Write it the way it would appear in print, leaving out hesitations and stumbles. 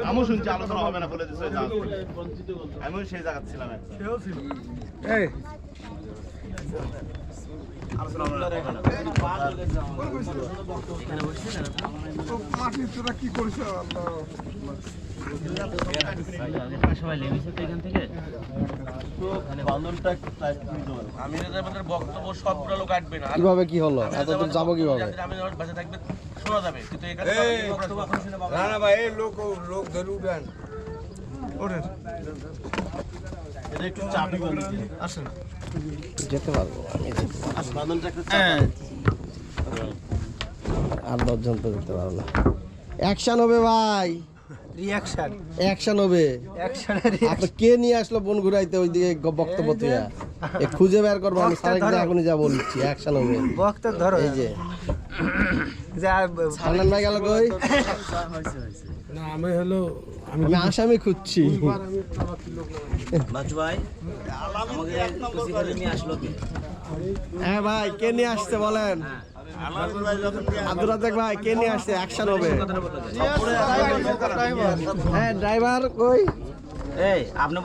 আমিও শুনছি আলোচনা হবে না বলে দিচ্ছে আমিও সেই জায়গা ছিলাম এই আলোচনা হবে না তোরা কি করিস সবাই লেগেছে তো এখান থেকে বক্তব্য সবগুলো লোক আসবে না। কিভাবে কি হলো এতদূর যাবো কিভাবে? বাসা থাকবে শোনা যাবে কিন্তু এখানে না ভাই এই লোক ধরে উঠেন ওঠেন এটা একটু চাপি বলি আসেন যেতে পারবো আমি আসেন বান্ধবটা একটু আর 10 জন তো যেতে পারবো না। অ্যাকশন হবে ভাই, রিঅ্যাকশন অ্যাকশন হবে। আপনি কে নিয়ে আসলো বন ঘুরাইতে ওইদিকে বক্তব্য দিয়া খুঁজে বের করবো আমি সারা এখনই যা বলছি অ্যাকশন হবে। বক্তব্য ধরো এই যে যা সালমান ভাই গেল কই? না আমি হলো আমি আসামি খুঁজছি। বাচ্চু ভাই আমাকে নিয়ে আসলো কি? হ্যাঁ ভাই কে নিয়ে আসছে বলেন? আব্দুল রাজ্জাক ভাই কে নিয়ে আসছে? অ্যাকশন হবে। হ্যাঁ ড্রাইভার কই? এই আপনি